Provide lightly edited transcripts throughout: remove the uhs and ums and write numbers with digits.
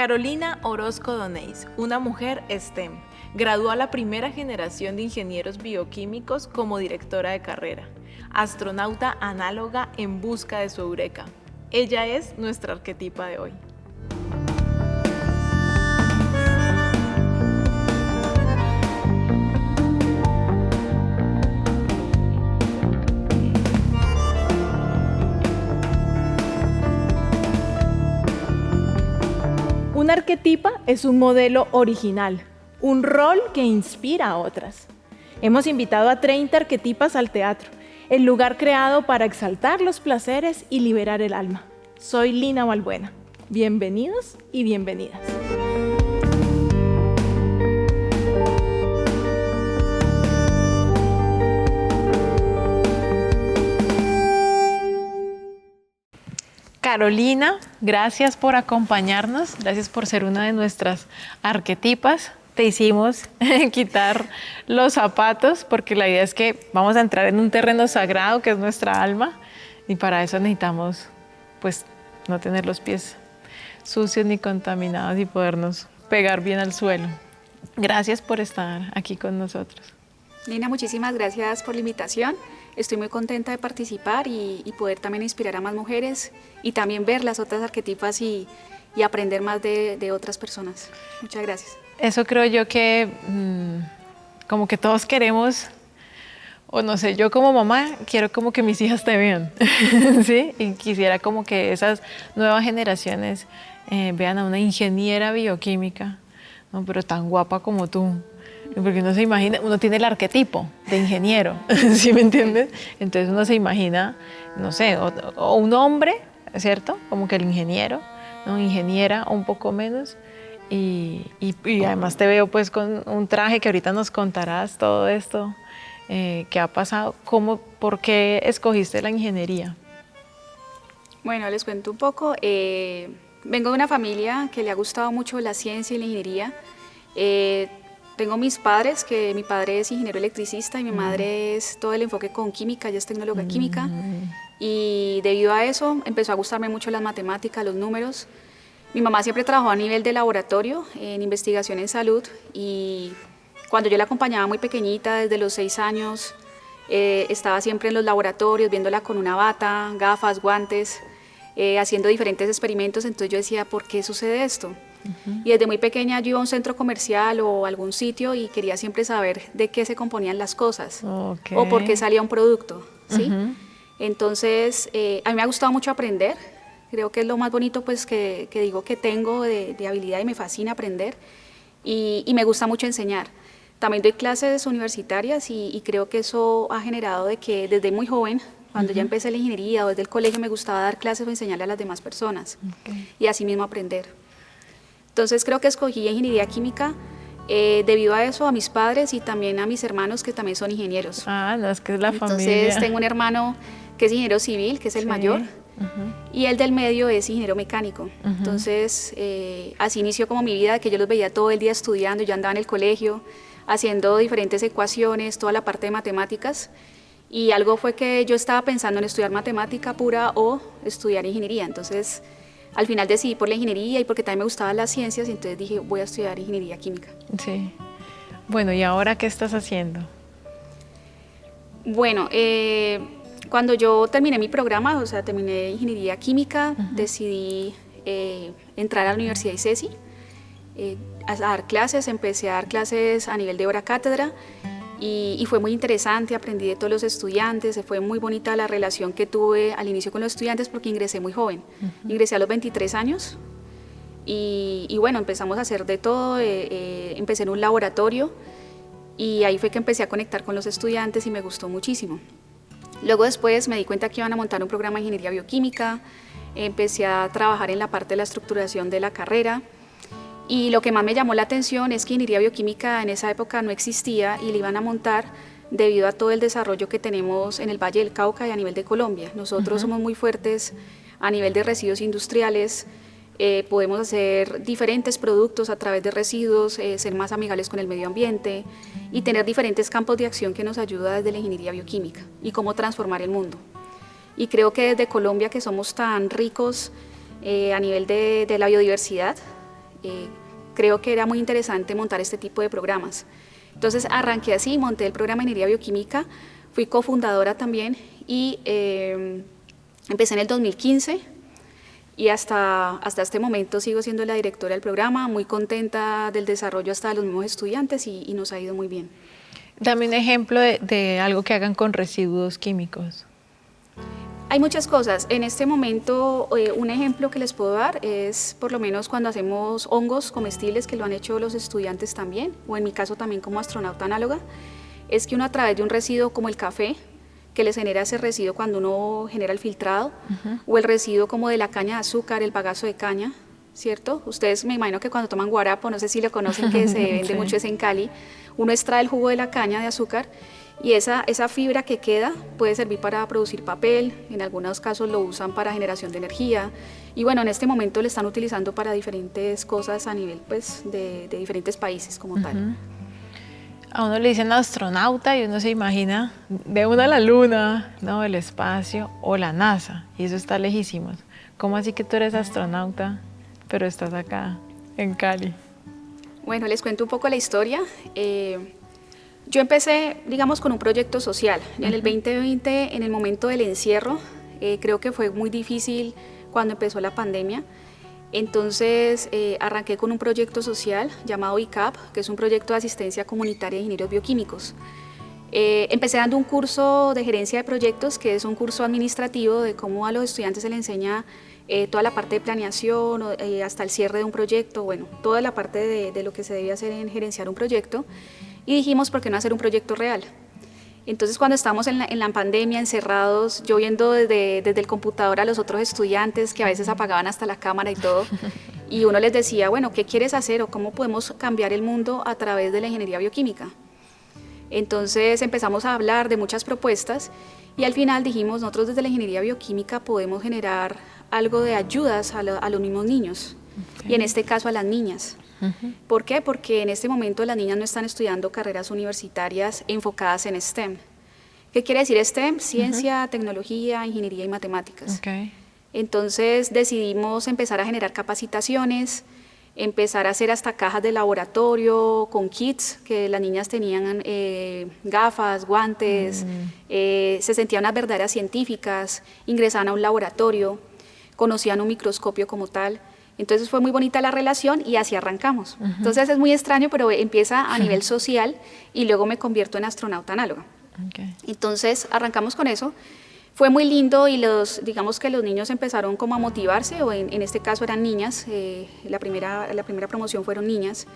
Carolina Orozco Donés, una mujer STEM, graduó a la primera generación de ingenieros bioquímicos como directora de carrera, astronauta análoga en busca de su eureka. Ella es nuestra arquetipa de hoy. Una arquetipa es un modelo original, un rol que inspira a otras. Hemos invitado a 30 arquetipas al teatro, el lugar creado para exaltar los placeres y liberar el alma. Soy Lina Balbuena. Bienvenidos y bienvenidas. Carolina, gracias por acompañarnos, gracias por ser una de nuestras arquetipas. Te hicimos quitar los zapatos porque la idea es que vamos a entrar en un terreno sagrado que es nuestra alma y para eso necesitamos pues no tener los pies sucios ni contaminados y podernos pegar bien al suelo. Gracias por estar aquí con nosotros. Lina, muchísimas gracias por la invitación. Estoy muy contenta de participar y poder también inspirar a más mujeres y también ver las otras arquetipas y aprender más de otras personas. Muchas gracias. Eso creo yo que como que todos queremos, o no sé, yo como mamá quiero como que mis hijas te vean, ¿sí? Y quisiera como que esas nuevas generaciones vean a una ingeniera bioquímica, ¿no? Pero tan guapa como tú. Porque uno se imagina, uno tiene el arquetipo de ingeniero, ¿sí me entiendes? Entonces uno se imagina, no sé, o un hombre, ¿cierto? Como que el ingeniero, ¿no? Ingeniera o un poco menos. Y además te veo pues con un traje que ahorita nos contarás todo esto que ha pasado. ¿Por qué escogiste la ingeniería? Bueno, les cuento un poco. Vengo de una familia que le ha gustado mucho la ciencia y la ingeniería. Tengo mis padres, que mi padre es ingeniero electricista y mi madre es todo el enfoque con química, ella es tecnóloga química. Y debido a eso empezó a gustarme mucho las matemáticas, los números. Mi mamá siempre trabajó a nivel de laboratorio, en investigación en salud, y cuando yo la acompañaba muy pequeñita, desde los 6 años, estaba siempre en los laboratorios, viéndola con una bata, gafas, guantes, haciendo diferentes experimentos. Entonces yo decía, ¿por qué sucede esto? Y desde muy pequeña yo iba a un centro comercial o algún sitio y quería siempre saber de qué se componían las cosas o por qué salía un producto, ¿sí? Entonces, a mí me ha gustado mucho aprender. Creo que es lo más bonito pues, que digo que tengo de habilidad y me fascina aprender y me gusta mucho enseñar. También doy clases universitarias y creo que eso ha generado de que desde muy joven, cuando ya empecé la ingeniería o desde el colegio, me gustaba dar clases o enseñarle a las demás personas y así mismo aprender. Entonces creo que escogí ingeniería química debido a eso, a mis padres y también a mis hermanos que también son ingenieros. Ah, no, es que es la familia. Entonces tengo un hermano que es ingeniero civil, que es el mayor, y el del medio es ingeniero mecánico. Entonces así inició como mi vida, que yo los veía todo el día estudiando, yo andaba en el colegio haciendo diferentes ecuaciones, toda la parte de matemáticas, y algo fue que yo estaba pensando en estudiar matemática pura o estudiar ingeniería. Entonces al final decidí por la ingeniería y porque también me gustaban las ciencias, entonces dije, voy a estudiar ingeniería química. Sí. Bueno, ¿y ahora qué estás haciendo? Bueno, cuando yo terminé mi programa, o sea, terminé ingeniería química, decidí entrar a la Universidad ICESI, a dar clases, empecé a dar clases a nivel de hora cátedra. Y fue muy interesante, aprendí de todos los estudiantes, fue muy bonita la relación que tuve al inicio con los estudiantes porque ingresé muy joven, ingresé a los 23 años y bueno, empezamos a hacer de todo, empecé en un laboratorio y ahí fue que empecé a conectar con los estudiantes y me gustó muchísimo. Luego después me di cuenta que iban a montar un programa de ingeniería bioquímica, empecé a trabajar en la parte de la estructuración de la carrera. Y lo que más me llamó la atención es que ingeniería bioquímica en esa época no existía y la iban a montar debido a todo el desarrollo que tenemos en el Valle del Cauca y a nivel de Colombia. Nosotros somos muy fuertes a nivel de residuos industriales, podemos hacer diferentes productos a través de residuos, ser más amigables con el medio ambiente y tener diferentes campos de acción que nos ayuda desde la ingeniería bioquímica y cómo transformar el mundo. Y creo que desde Colombia, que somos tan ricos a nivel de la biodiversidad, creo que era muy interesante montar este tipo de programas. Entonces arranqué así, monté el programa de Ingeniería Bioquímica, fui cofundadora también y empecé en el 2015 y hasta este momento sigo siendo la directora del programa, muy contenta del desarrollo hasta de los mismos estudiantes y nos ha ido muy bien. Dame un ejemplo de algo que hagan con residuos químicos. Hay muchas cosas. En este momento, un ejemplo que les puedo dar es por lo menos cuando hacemos hongos comestibles, que lo han hecho los estudiantes también, o en mi caso también como astronauta análoga, es que uno a través de un residuo como el café, que les genera ese residuo cuando uno genera el filtrado, o el residuo como de la caña de azúcar, el bagazo de caña, ¿cierto? Ustedes me imagino que cuando toman guarapo, no sé si lo conocen, que se vende Sí. mucho es en Cali, uno extrae el jugo de la caña de azúcar y esa fibra que queda puede servir para producir papel, en algunos casos lo usan para generación de energía y bueno, en este momento lo están utilizando para diferentes cosas a nivel pues, de diferentes países como tal. A uno le dicen astronauta y uno se imagina de una a la luna, ¿no? El espacio o la NASA y eso está lejísimos. ¿Cómo así que tú eres astronauta pero estás acá en Cali? Bueno, les cuento un poco la historia. Yo empecé, digamos, con un proyecto social. En el 2020, en el momento del encierro, creo que fue muy difícil cuando empezó la pandemia. Entonces, arranqué con un proyecto social llamado ICAP, que es un proyecto de asistencia comunitaria de ingenieros bioquímicos. Empecé dando un curso de gerencia de proyectos, que es un curso administrativo de cómo a los estudiantes se les enseña toda la parte de planeación, hasta el cierre de un proyecto, bueno, toda la parte de lo que se debe hacer en gerenciar un proyecto. Y dijimos, ¿por qué no hacer un proyecto real? Entonces, cuando estábamos en la pandemia, encerrados, yo viendo desde el computador a los otros estudiantes que a veces apagaban hasta la cámara y todo, y uno les decía, bueno, ¿qué quieres hacer o cómo podemos cambiar el mundo a través de la ingeniería bioquímica? Entonces empezamos a hablar de muchas propuestas y al final dijimos, nosotros desde la ingeniería bioquímica podemos generar algo de ayudas a los mismos niños, y en este caso a las niñas. ¿Por qué? Porque en este momento las niñas no están estudiando carreras universitarias enfocadas en STEM. ¿Qué quiere decir STEM? Ciencia, tecnología, ingeniería y matemáticas. Entonces decidimos empezar a generar capacitaciones, empezar a hacer hasta cajas de laboratorio con kits, que las niñas tenían gafas, guantes, se sentían unas verdaderas científicas, ingresaban a un laboratorio, conocían un microscopio como tal. Entonces fue muy bonita la relación y así arrancamos. Entonces es muy extraño, pero empieza a nivel social y luego me convierto en astronauta análoga. Entonces arrancamos con eso. Fue muy lindo y digamos que los niños empezaron como a motivarse, o en este caso eran niñas, la primera promoción fueron niñas,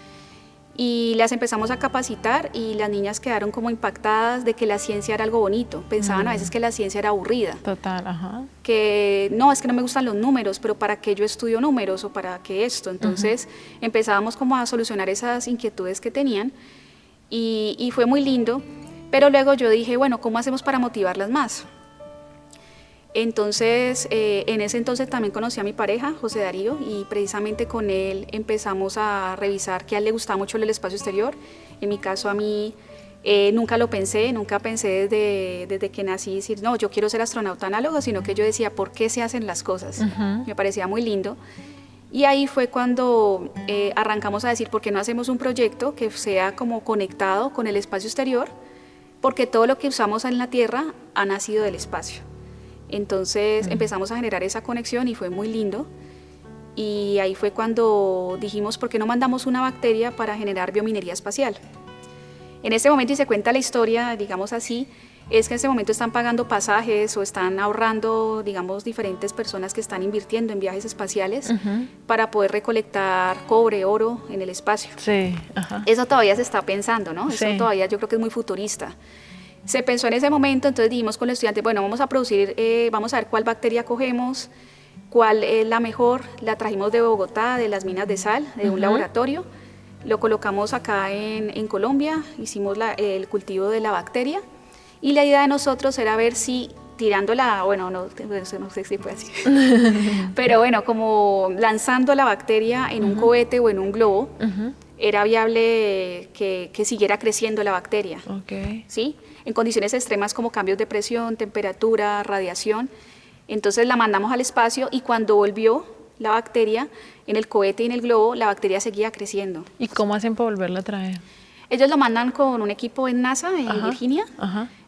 y las empezamos a capacitar y las niñas quedaron como impactadas de que la ciencia era algo bonito. Pensaban a veces que la ciencia era aburrida. Total, ajá. Que no, es que no me gustan los números, pero ¿para qué yo estudio números o para qué esto? Entonces empezábamos como a solucionar esas inquietudes que tenían y fue muy lindo, pero luego yo dije, bueno, ¿cómo hacemos para motivarlas más? Entonces, en ese entonces también conocí a mi pareja, José Darío, y precisamente con él empezamos a revisar que a él le gustaba mucho el espacio exterior. En mi caso, a mí nunca lo pensé, nunca pensé desde que nací decir, no, yo quiero ser astronauta análogo, sino que yo decía, ¿por qué se hacen las cosas? Me parecía muy lindo. Y ahí fue cuando arrancamos a decir, ¿por qué no hacemos un proyecto que sea como conectado con el espacio exterior? Porque todo lo que usamos en la Tierra ha nacido del espacio. Entonces empezamos a generar esa conexión y fue muy lindo. Y ahí fue cuando dijimos, ¿por qué no mandamos una bacteria para generar biominería espacial? En este momento, y se cuenta la historia, digamos así, es que en este momento están pagando pasajes o están ahorrando, digamos, diferentes personas que están invirtiendo en viajes espaciales para poder recolectar cobre, oro en el espacio. Sí, Eso todavía se está pensando, ¿no? Sí. Eso todavía yo creo que es muy futurista. Se pensó en ese momento, entonces dijimos con los estudiantes, bueno, vamos a producir, vamos a ver cuál bacteria cogemos, cuál es la mejor, la trajimos de Bogotá, de las minas de sal, de un laboratorio, lo colocamos acá en Colombia, hicimos el cultivo de la bacteria y la idea de nosotros era ver si tirándola, bueno, no sé si fue así, pero bueno, como lanzando la bacteria en un cohete o en un globo, era viable que siguiera creciendo la bacteria, ¿sí? En condiciones extremas como cambios de presión, temperatura, radiación. Entonces la mandamos al espacio y cuando volvió la bacteria en el cohete y en el globo, la bacteria seguía creciendo. ¿Y cómo hacen para volverla a traer? Ellos lo mandan con un equipo en NASA, en Virginia.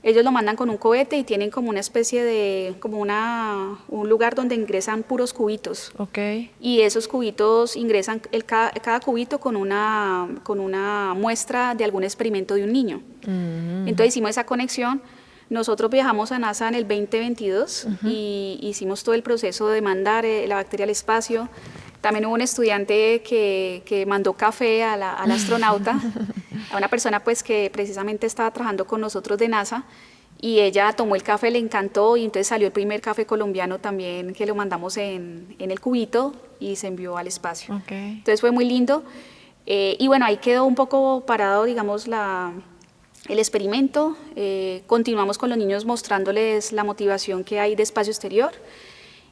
Ellos lo mandan con un cohete y tienen como una especie de, un lugar donde ingresan puros cubitos. Okay. Y esos cubitos ingresan, cada cubito con una muestra de algún experimento de un niño. Entonces hicimos esa conexión. Nosotros viajamos a NASA en el 2022 y hicimos todo el proceso de mandar la bacteria al espacio. También hubo un estudiante que mandó café al astronauta, a una persona pues que precisamente estaba trabajando con nosotros de NASA, y ella tomó el café, le encantó, y entonces salió el primer café colombiano también, que lo mandamos en el cubito y se envió al espacio. Okay. Entonces fue muy lindo, y bueno, ahí quedó un poco parado, digamos, el experimento. Continuamos con los niños mostrándoles la motivación que hay de espacio exterior.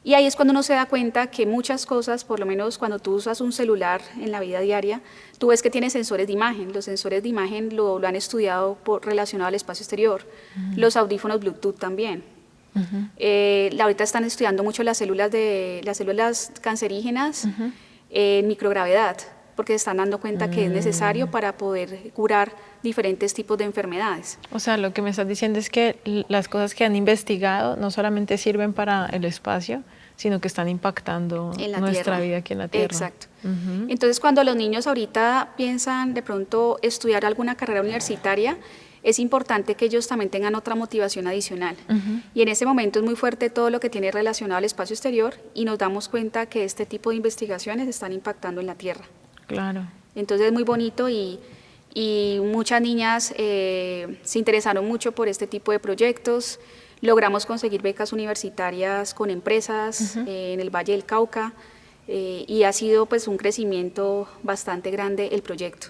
Y ahí es cuando uno se da cuenta que muchas cosas, por lo menos cuando tú usas un celular en la vida diaria, tú ves que tiene sensores de imagen. Los sensores de imagen lo han estudiado relacionado al espacio exterior. Los audífonos Bluetooth también. Ahorita están estudiando mucho las células cancerígenas en microgravedad, porque se están dando cuenta que es necesario para poder curar diferentes tipos de enfermedades. O sea, lo que me estás diciendo es que las cosas que han investigado no solamente sirven para el espacio, sino que están impactando nuestra vida aquí en la Tierra. Exacto. Entonces, cuando los niños ahorita piensan de pronto estudiar alguna carrera universitaria, es importante que ellos también tengan otra motivación adicional. Y en ese momento es muy fuerte todo lo que tiene relacionado al espacio exterior, y nos damos cuenta que este tipo de investigaciones están impactando en la Tierra. Claro. Entonces es muy bonito, y muchas niñas se interesaron mucho por este tipo de proyectos. Logramos conseguir becas universitarias con empresas en el Valle del Cauca, y ha sido pues un crecimiento bastante grande el proyecto.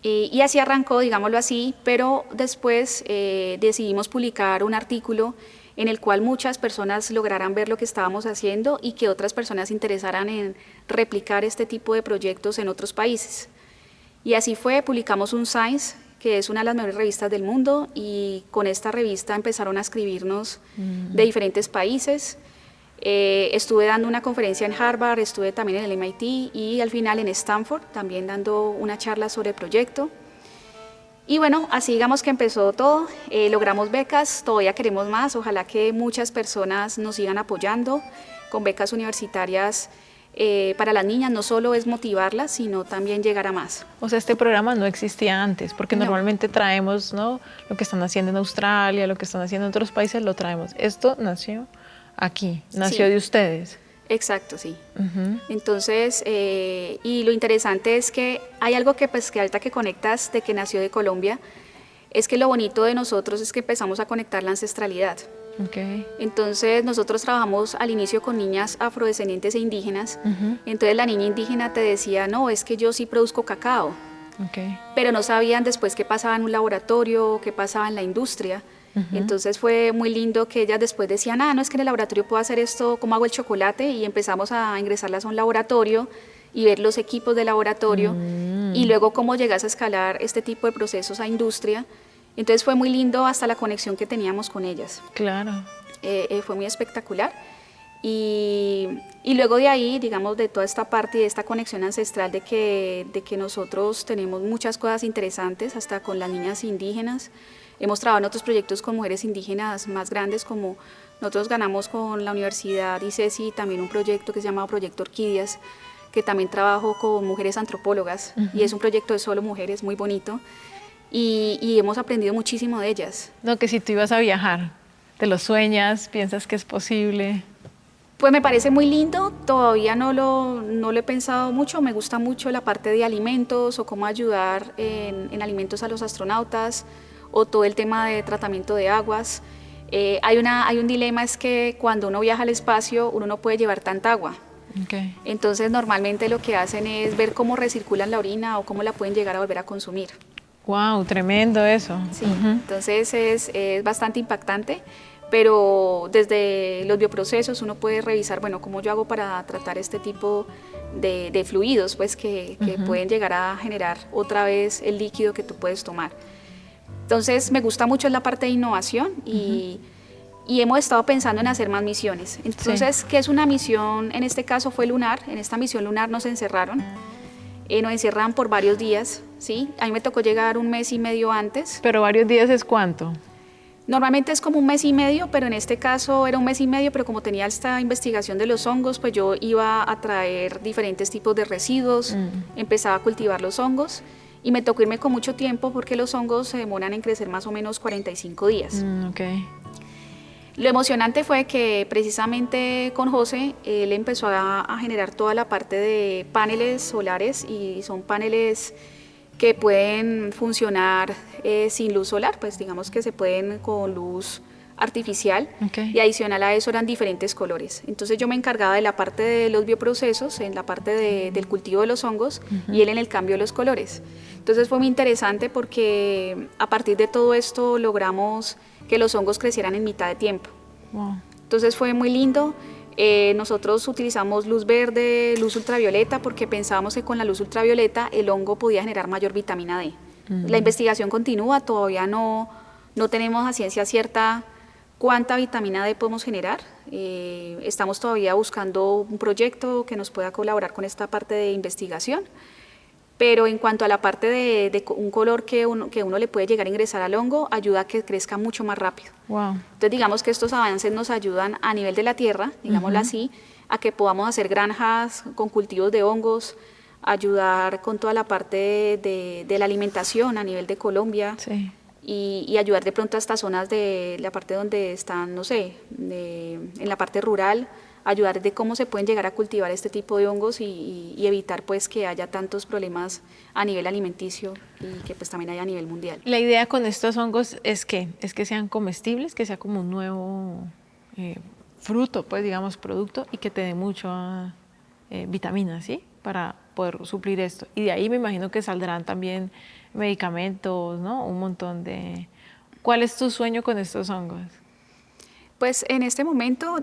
Y así arrancó, digámoslo así, pero después decidimos publicar un artículo en el cual muchas personas lograran ver lo que estábamos haciendo y que otras personas se interesaran en replicar este tipo de proyectos en otros países. Y así fue, publicamos un Science, que es una de las mejores revistas del mundo, y con esta revista empezaron a escribirnos de diferentes países. Estuve dando una conferencia en Harvard, estuve también en el MIT y al final en Stanford, también dando una charla sobre el proyecto. Y bueno, así digamos que empezó todo, logramos becas, todavía queremos más, ojalá que muchas personas nos sigan apoyando con becas universitarias para las niñas. No solo es motivarlas, sino también llegar a más. O sea, este programa no existía antes, porque normalmente traemos, ¿no?, lo que están haciendo en Australia, lo que están haciendo en otros países, lo traemos. Esto nació aquí, nació de ustedes. Exacto, sí. Entonces, y lo interesante es que hay algo que ahorita que conectas de que nació de Colombia, es que lo bonito de nosotros es que empezamos a conectar la ancestralidad. Okay. Entonces nosotros trabajamos al inicio con niñas afrodescendientes e indígenas. Entonces la niña indígena te decía, no, es que yo sí produzco cacao. Pero no sabían después qué pasaba en un laboratorio, qué pasaba en la industria. Entonces fue muy lindo que ellas después decían, no, es que en el laboratorio puedo hacer esto, ¿cómo hago el chocolate? Y empezamos a ingresarlas a un laboratorio y ver los equipos de laboratorio y luego cómo llegas a escalar este tipo de procesos a industria. Entonces fue muy lindo hasta la conexión que teníamos con ellas. Claro. Fue muy espectacular. Y luego de ahí, digamos, de toda esta parte y de esta conexión ancestral de que nosotros tenemos muchas cosas interesantes, hasta con las niñas indígenas. Hemos trabajado en otros proyectos con mujeres indígenas más grandes, como nosotros ganamos con la Universidad ICESI también un proyecto que se llama Proyecto Orquídeas, que también trabajo con mujeres antropólogas, y es un proyecto de solo mujeres muy bonito, y hemos aprendido muchísimo de ellas. No, que si tú ibas a viajar, ¿te lo sueñas? ¿Piensas que es posible? Pues me parece muy lindo, todavía no lo he pensado mucho, me gusta mucho la parte de alimentos o cómo ayudar en alimentos a los astronautas, o todo el tema de tratamiento de aguas. Hay un dilema, es que cuando uno viaja al espacio uno no puede llevar tanta agua. Entonces normalmente lo que hacen es ver cómo recirculan la orina o cómo la pueden llegar a volver a consumir. ¡Wow! Tremendo eso. Sí, entonces es bastante impactante, pero desde los bioprocesos uno puede revisar, bueno, cómo yo hago para tratar este tipo de fluidos, pues que pueden llegar a generar otra vez el líquido que tú puedes tomar. Entonces me gusta mucho la parte de innovación y y hemos estado pensando en hacer más misiones. Entonces, sí. ¿Qué es una misión? En este caso fue lunar. En esta misión lunar nos encerraron. Nos encerraron por varios días, ¿sí? A mí me tocó llegar un mes y medio antes. ¿Pero varios días es cuánto? Normalmente es como un mes y medio, pero en este caso era un mes y medio, pero como tenía esta investigación de los hongos, pues yo iba a traer diferentes tipos de residuos, empezaba a cultivar los hongos y me tocó irme con mucho tiempo porque los hongos se demoran en crecer más o menos 45 días. Okay. Lo emocionante fue que precisamente con José, él empezó a generar toda la parte de paneles solares y son paneles que pueden funcionar sin luz solar, pues digamos que se pueden con luz artificial, okay. Y adicional a eso eran diferentes colores. Entonces yo me encargaba de la parte de los bioprocesos, en la parte del cultivo de los hongos y él en el cambio de los colores. Entonces fue muy interesante porque a partir de todo esto logramos que los hongos crecieran en mitad de tiempo. Wow. Entonces fue muy lindo. Nosotros utilizamos luz verde, luz ultravioleta, porque pensábamos que con la luz ultravioleta el hongo podía generar mayor vitamina D. La investigación continúa, todavía no tenemos a ciencia cierta cuánta vitamina D podemos generar. Estamos todavía buscando un proyecto que nos pueda colaborar con esta parte de investigación. Pero en cuanto a la parte de un color que uno le puede llegar a ingresar al hongo, ayuda a que crezca mucho más rápido. Wow. Entonces digamos que estos avances nos ayudan a nivel de la tierra, digámoslo así, a que podamos hacer granjas con cultivos de hongos, ayudar con toda la parte de la alimentación a nivel de Colombia. Sí. Y ayudar de pronto a estas zonas de la parte donde están, no sé, en la parte rural, ayudar de cómo se pueden llegar a cultivar este tipo de hongos y evitar pues que haya tantos problemas a nivel alimenticio y que pues también haya a nivel mundial. La idea con estos hongos es que sean comestibles, que sea como un nuevo fruto, pues digamos producto, y que te dé mucho vitaminas, ¿sí? Para poder suplir esto. Y de ahí me imagino que saldrán también medicamentos, ¿no? Un montón de... ¿Cuál es tu sueño con estos hongos? Pues en este momento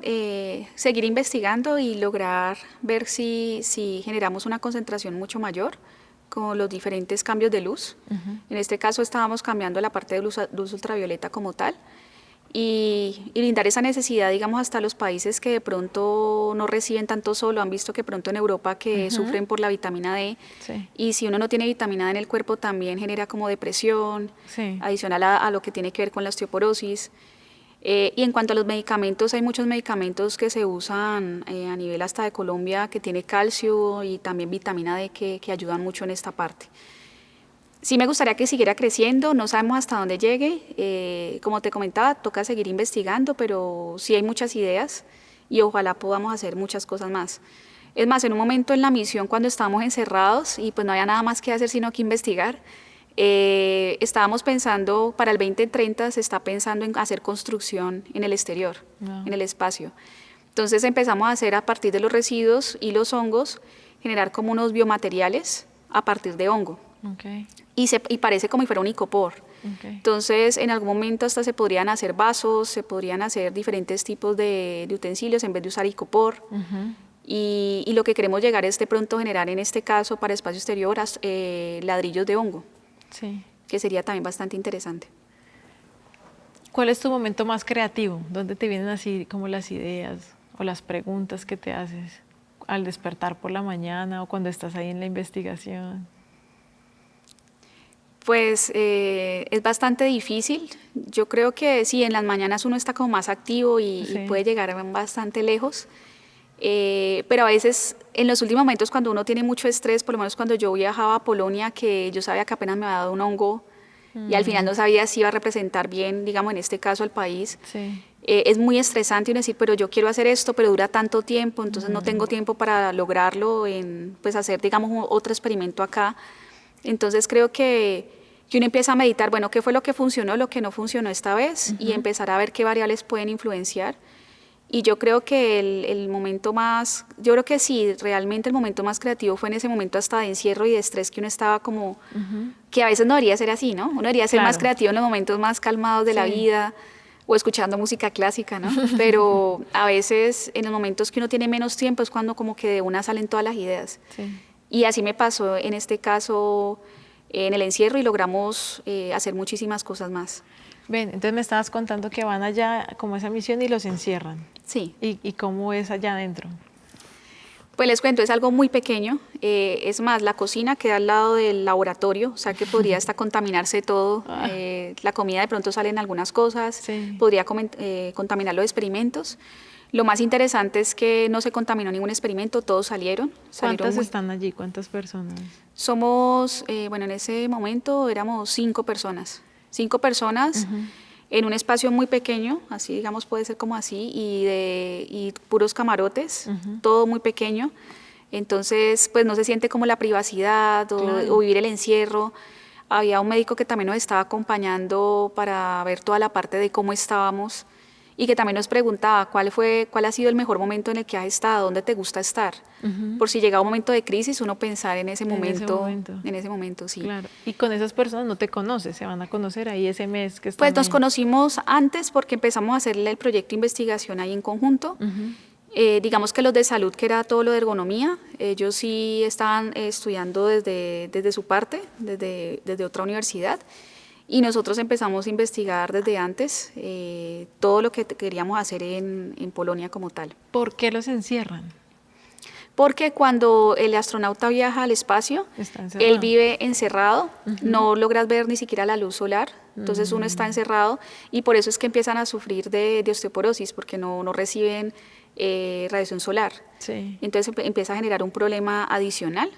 seguir investigando y lograr ver si generamos una concentración mucho mayor con los diferentes cambios de luz. En este caso estábamos cambiando la parte de luz ultravioleta como tal y brindar esa necesidad, digamos, hasta los países que de pronto no reciben tanto sol, han visto que pronto en Europa que sufren por la vitamina D, sí. Y si uno no tiene vitamina D en el cuerpo también genera como depresión, sí. Adicional a lo que tiene que ver con la osteoporosis. Y en cuanto a los medicamentos, hay muchos medicamentos que se usan a nivel hasta de Colombia que tiene calcio y también vitamina D que ayudan mucho en esta parte. Sí me gustaría que siguiera creciendo, no sabemos hasta dónde llegue, como te comentaba, toca seguir investigando, pero sí hay muchas ideas y ojalá podamos hacer muchas cosas más. Es más, en un momento en la misión cuando estábamos encerrados y pues no había nada más que hacer sino que investigar, estábamos pensando, para el 2030 se está pensando en hacer construcción en el exterior, en el espacio. Entonces empezamos a hacer a partir de los residuos y los hongos, generar como unos biomateriales a partir de hongo. Okay. Y parece como si fuera un icopor. Okay. Entonces en algún momento hasta se podrían hacer vasos, se podrían hacer diferentes tipos de utensilios en vez de usar icopor. Y lo que queremos llegar es de pronto generar en este caso para espacio exterior ladrillos de hongo. Sí. Que sería también bastante interesante. ¿Cuál es tu momento más creativo? ¿Dónde te vienen así como las ideas o las preguntas que te haces al despertar por la mañana o cuando estás ahí en la investigación? Pues es bastante difícil. Yo creo que sí, en las mañanas uno está como más activo y puede llegar bastante lejos. Pero a veces en los últimos momentos cuando uno tiene mucho estrés, por lo menos cuando yo viajaba a Polonia, que yo sabía que apenas me había dado un hongo y al final no sabía si iba a representar bien, digamos en este caso al país, es muy estresante uno decir, pero yo quiero hacer esto, pero dura tanto tiempo, entonces no tengo tiempo para lograrlo, pues hacer digamos otro experimento acá. Entonces creo que uno empieza a meditar, bueno, ¿qué fue lo que funcionó, lo que no funcionó esta vez? Y empezar a ver qué variables pueden influenciar. Y yo creo que el momento más, yo creo que sí, realmente el momento más creativo fue en ese momento hasta de encierro y de estrés que uno estaba como, que a veces no debería ser así, ¿no? Uno debería ser más creativo en los momentos más calmados de la vida o escuchando música clásica, ¿no? Pero a veces en los momentos que uno tiene menos tiempo es cuando como que de una salen todas las ideas. Y así me pasó en este caso. en el encierro y logramos hacer muchísimas cosas más. Ven, entonces me estabas contando que van allá como esa misión y los encierran. Sí. ¿Y cómo es allá adentro? Pues les cuento, es algo muy pequeño. Es más, la cocina queda al lado del laboratorio, o sea que podría hasta contaminarse todo. La comida de pronto salen algunas cosas, Sí. podría contaminar los experimentos. Lo más interesante es que no se contaminó ningún experimento, todos salieron. ¿Cuántas están allí? ¿Cuántas personas? Somos, bueno, en ese momento éramos 5 personas. 5 personas en un espacio muy pequeño, así digamos puede ser como así, y puros camarotes, todo muy pequeño. Entonces, pues no se siente como la privacidad o vivir el encierro. Había un médico que también nos estaba acompañando para ver toda la parte de cómo estábamos y que también nos preguntaba cuál ha sido el mejor momento en el que has estado, dónde te gusta estar. Por si llegaba un momento de crisis, uno pensar en ese momento. En ese momento, sí. Claro. Y con esas personas no te conoces, se van a conocer ahí ese mes que están Pues nos ahí. conocimos antes porque empezamos a hacerle el proyecto de investigación ahí en conjunto. Digamos que los de salud, que era todo lo de ergonomía, ellos sí estaban estudiando desde su parte, desde otra universidad. Y nosotros empezamos a investigar desde antes todo lo que queríamos hacer en Polonia como tal. ¿Por qué los encierran? Porque cuando el astronauta viaja al espacio, él vive encerrado, no logras ver ni siquiera la luz solar, entonces uno está encerrado y por eso es que empiezan a sufrir de osteoporosis, porque no reciben radiación solar. Sí. Entonces empieza a generar un problema adicional.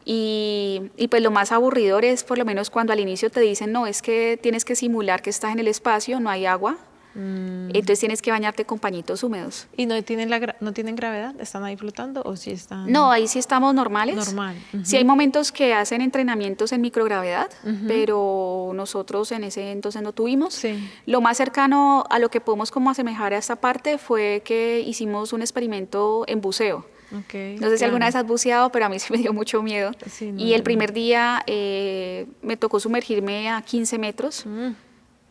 Y pues lo más aburridor es por lo menos cuando al inicio te dicen, no, es que tienes que simular que estás en el espacio, no hay agua, entonces tienes que bañarte con pañitos húmedos. ¿Y no tienen gravedad? ¿Están ahí flotando o sí están...? No, ahí sí estamos normales. Normal. Sí hay momentos que hacen entrenamientos en microgravedad, pero nosotros en ese entonces no tuvimos. Sí. Lo más cercano a lo que podemos como asemejar a esta parte fue que hicimos un experimento en buceo. Okay, no sé si alguna vez has buceado, pero a mí sí me dio mucho miedo. Sí, no, y el primer día me tocó sumergirme a 15 metros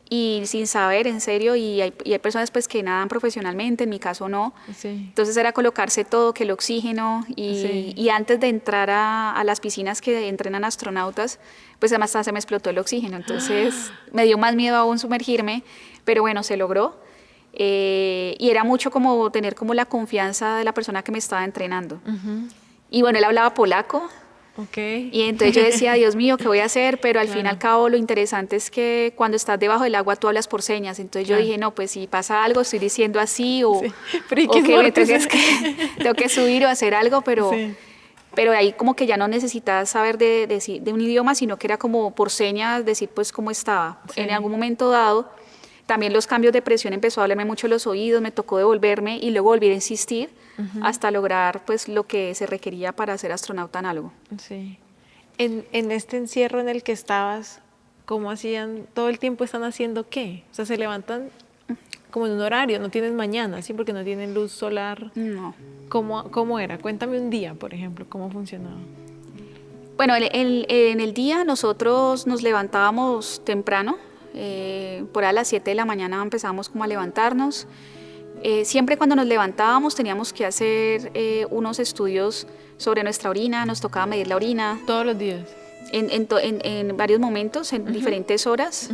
y sin saber, en serio, y hay personas pues que nadan profesionalmente, en mi caso no. Sí. Entonces era colocarse todo, que el oxígeno, y antes de entrar a las piscinas que entrenan astronautas, pues además se me explotó el oxígeno, entonces me dio más miedo aún sumergirme, pero bueno, se logró. Y era mucho como tener como la confianza de la persona que me estaba entrenando. Y bueno, él hablaba polaco. Okay. Y entonces yo decía, Dios mío, ¿qué voy a hacer? Pero al fin y al cabo lo interesante es que cuando estás debajo del agua tú hablas por señas. Entonces yo dije, no, pues si pasa algo estoy diciendo así o que tengo que subir o hacer algo, pero ahí como que ya no necesitas saber de un idioma, sino que era como por señas decir pues cómo estaba. En algún momento dado también los cambios de presión empezó a dolerme mucho los oídos, me tocó devolverme y luego volver a insistir hasta lograr pues lo que se requería para ser astronauta análogo. Sí. En este encierro en el que estabas, ¿cómo hacían? ¿Todo el tiempo están haciendo qué? O sea, se levantan como en un horario, no tienen mañana, ¿sí? Porque no tienen luz solar. No. ¿Cómo era? Cuéntame un día, por ejemplo, ¿cómo funcionaba? Bueno, en el día nosotros nos levantábamos temprano, por ahí a las 7 de la mañana empezábamos como a levantarnos. Siempre cuando nos levantábamos teníamos que hacer unos estudios sobre nuestra orina, nos tocaba medir la orina. ¿Todos los días? En varios momentos, en diferentes horas,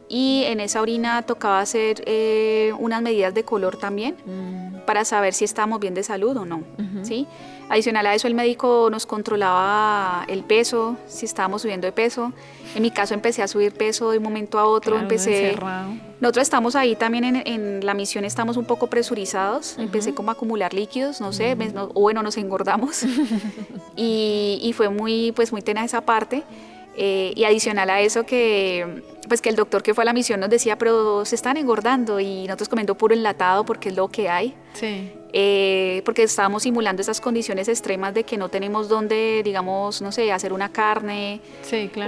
y en esa orina tocaba hacer unas medidas de color también para saber si estábamos bien de salud o no, ¿sí? Adicional a eso, el médico nos controlaba el peso, si estábamos subiendo de peso. En mi caso empecé a subir peso de un momento a otro, nosotros estamos ahí también en la misión, estamos un poco presurizados, empecé como a acumular líquidos, no sé, o bueno, nos engordamos y fue muy tenaz esa parte. Y adicional a eso que el doctor que fue a la misión nos decía, pero se están engordando, y nosotros comiendo puro enlatado porque es lo que hay. Sí. Porque estábamos simulando esas condiciones extremas de que no tenemos dónde, digamos, no sé, hacer una carne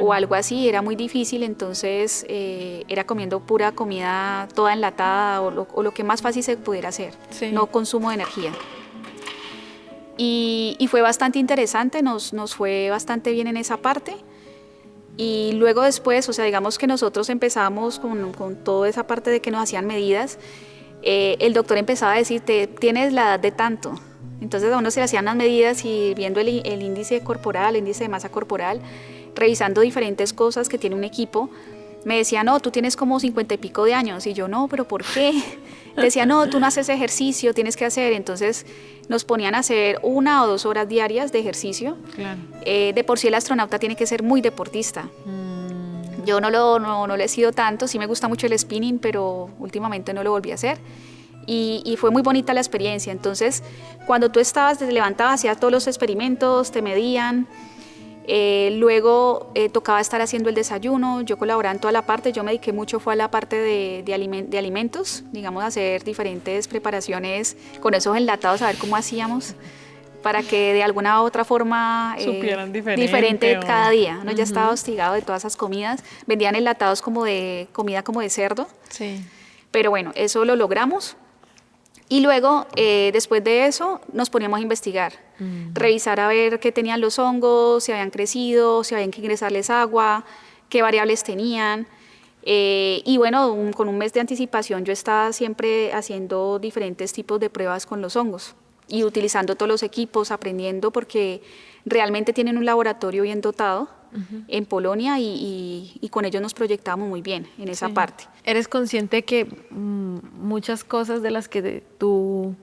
o algo así, era muy difícil, entonces era comiendo pura comida toda enlatada o lo que más fácil se pudiera hacer, no consumo de energía. Y fue bastante interesante, nos fue bastante bien en esa parte. Y luego después, o sea, digamos que nosotros empezamos con toda esa parte de que nos hacían medidas. El doctor empezaba a decirte, tienes la edad de tanto, Entonces a uno se le hacían las medidas y viendo el índice corporal, el índice de masa corporal, revisando diferentes cosas que tiene un equipo, me decía, no, tú tienes como 50 y pico de años. Y yo, no, pero ¿por qué? Decía, no, tú no haces ejercicio, tienes que hacer. Entonces nos ponían a hacer 1 o 2 horas diarias de ejercicio. Claro. De por sí el astronauta tiene que ser muy deportista. Yo no lo he sido tanto, sí me gusta mucho el spinning, pero últimamente no lo volví a hacer. Y fue muy bonita la experiencia. Entonces, cuando tú estabas, te levantabas, hacías todos los experimentos, te medían. Luego tocaba estar haciendo el desayuno, yo colaboraba en toda la parte, yo me dediqué mucho fue a la parte de alimentos, digamos, hacer diferentes preparaciones con esos enlatados, a ver cómo hacíamos para que de alguna u otra forma supieran diferente cada día. Uno ya estaba hostigado de todas esas comidas, vendían enlatados como de comida como de cerdo, Sí. pero bueno, eso lo logramos. Y luego, después de eso, nos poníamos a investigar, revisar a ver qué tenían los hongos, si habían crecido, si habían que ingresarles agua, qué variables tenían. Y bueno, con un mes de anticipación yo estaba siempre haciendo diferentes tipos de pruebas con los hongos y utilizando todos los equipos, aprendiendo, porque realmente tienen un laboratorio bien dotado en Polonia y con ellos nos proyectábamos muy bien en esa parte. ¿Eres consciente que muchas cosas de las que tú